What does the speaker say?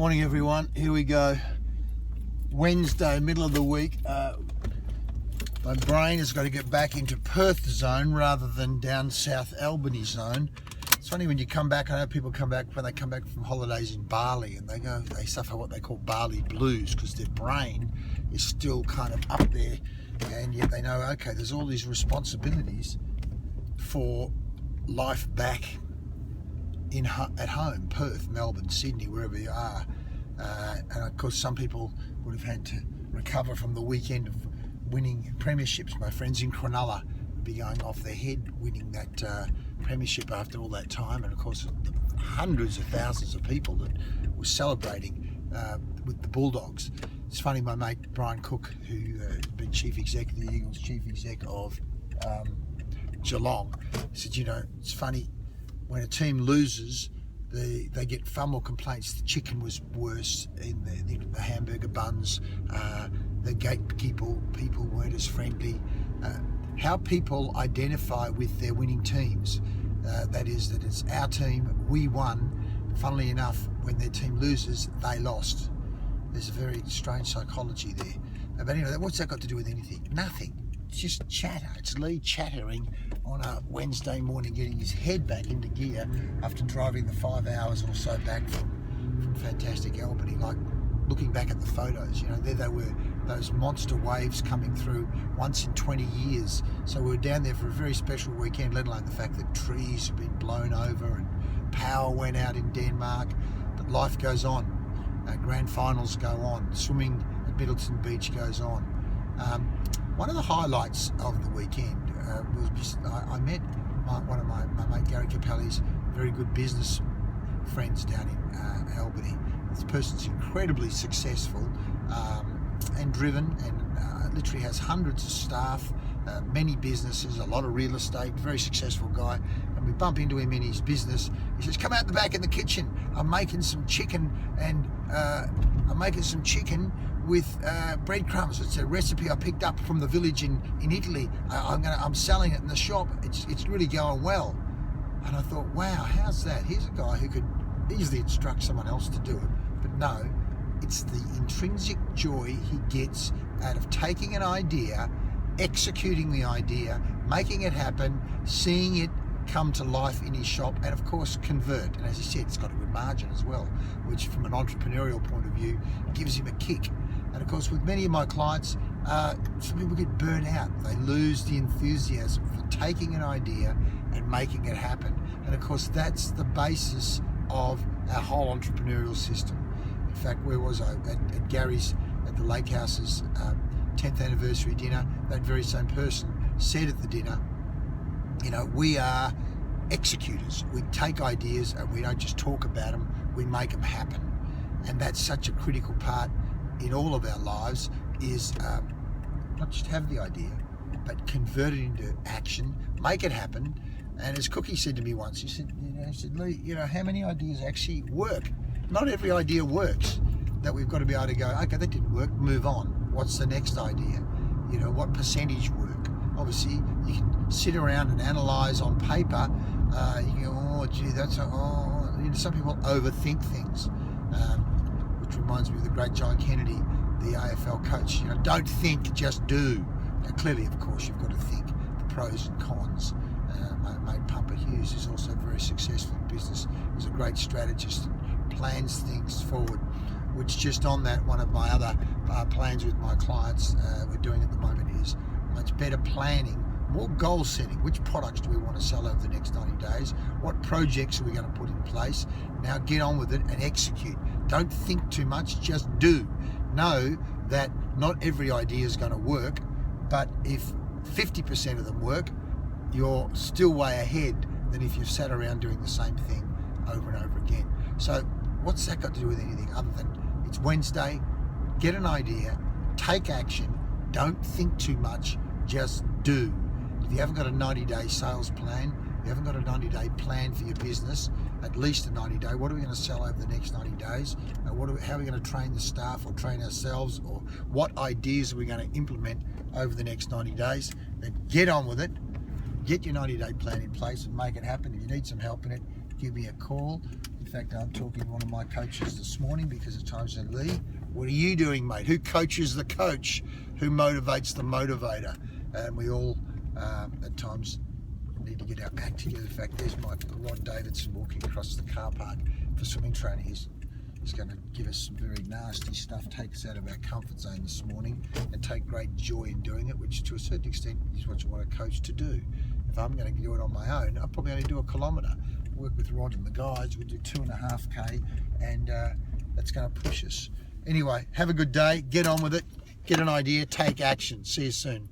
Morning everyone, here we go. Wednesday, middle of the week. My brain has got to get back into Perth zone rather than down South Albany zone. It's funny when you come back, I know people come back when they come back from holidays in Bali and they suffer what they call Bali blues because their brain is still kind of up there, and yet they know, okay, there's all these responsibilities for life back at home, Perth, Melbourne, Sydney, wherever you are. And of course some people would have had to recover from the weekend of winning premierships. My friends in Cronulla would be going off their head winning that premiership after all that time, and of course hundreds of thousands of people that were celebrating with the Bulldogs. It's funny, my mate Brian Cook, who had been chief exec of the Eagles, chief exec of Geelong, said, you know, it's funny, when a team loses, they get far more complaints. The chicken was worse in the hamburger buns. The gatekeeper people weren't as friendly. How people identify with their winning teams. That it's our team, we won. Funnily enough, when their team loses, they lost. There's a very strange psychology there. But anyway, what's that got to do with anything? Nothing. It's just chatter. It's Lee chattering on a Wednesday morning, getting his head back into gear after driving the 5 hours or so back from fantastic Albany. Like looking back at the photos, you know, there they were, those monster waves coming through once in 20 years. So we were down there for a very special weekend, let alone the fact that trees have been blown over and power went out in Denmark. But life goes on. Grand finals go on. Swimming at Middleton Beach goes on. One of the highlights of the weekend was just, I met one of my mate Gary Capelli's very good business friends down in Albany. This person's incredibly successful and driven, and literally has hundreds of staff, many businesses, a lot of real estate, very successful guy. And we bump into him in his business. He says, come out the back in the kitchen, I'm making some chicken, and with breadcrumbs. It's a recipe I picked up from the village in Italy. I'm selling it in the shop. It's really going well. And I thought, wow, how's that? Here's a guy who could easily instruct someone else to do it, but no, it's the intrinsic joy he gets out of taking an idea, executing the idea, making it happen, seeing it come to life in his shop, and of course convert. And as he said, it's got a good margin as well, which from an entrepreneurial point of view gives him a kick. And of course with many of my clients, some people get burnt out. They lose the enthusiasm for taking an idea and making it happen. And of course that's the basis of our whole entrepreneurial system. In fact, where was I? At Gary's, at the Lake House's 10th anniversary dinner, that very same person said at the dinner, you know, we are executors. We take ideas and we don't just talk about them, we make them happen. And that's such a critical part in all of our lives, is not just have the idea, but convert it into action, make it happen. And as Cookie said to me once, he said, Lee, you know, how many ideas actually work? Not every idea works, that we've got to be able to go, okay, that didn't work, move on. What's the next idea? You know, what percentage work? Obviously, you can sit around and analyse on paper. You can go, oh, gee, you know, some people overthink things, which reminds me of the great John Kennedy, the AFL coach. You know, don't think, just do. Now, clearly, of course, you've got to think the pros and cons. My mate Pumper Hughes is also very successful in business. He's a great strategist and plans things forward, which just on that, one of my other plans with my clients we're doing at the moment is much better planning, more goal setting. Which products do we want to sell over the next 90 days? What projects are we going to put in place? Now get on with it and execute. Don't think too much, just do. Know that not every idea is going to work, but if 50% of them work, you're still way ahead than if you've sat around doing the same thing over and over again. So what's that got to do with anything other than it's Wednesday, get an idea, take action, don't think too much, just do. If you haven't got a 90-day sales plan, you haven't got a 90-day plan for your business, at least a 90-day, what are we going to sell over the next 90 days? How are we going to train the staff or train ourselves, or what ideas are we going to implement over the next 90 days? Then get on with it, get your 90-day plan in place and make it happen. If you need some help in it, give me a call. In fact, I'm talking to one of my coaches this morning because at times I said, Lee, what are you doing, mate? Who coaches the coach? Who motivates the motivator? And we all, at times, need to get our act together. In fact, there's Ron Davidson walking across the car park for swimming training. He's going to give us some very nasty stuff, take us out of our comfort zone this morning and take great joy in doing it, which to a certain extent is what you want a coach to do. If I'm going to do it on my own, I'll probably only do a kilometre. Work with Rod and the guys, we'll do 2.5k, and that's going to push us. Anyway, have a good day, get on with it, get an idea, take action. See you soon.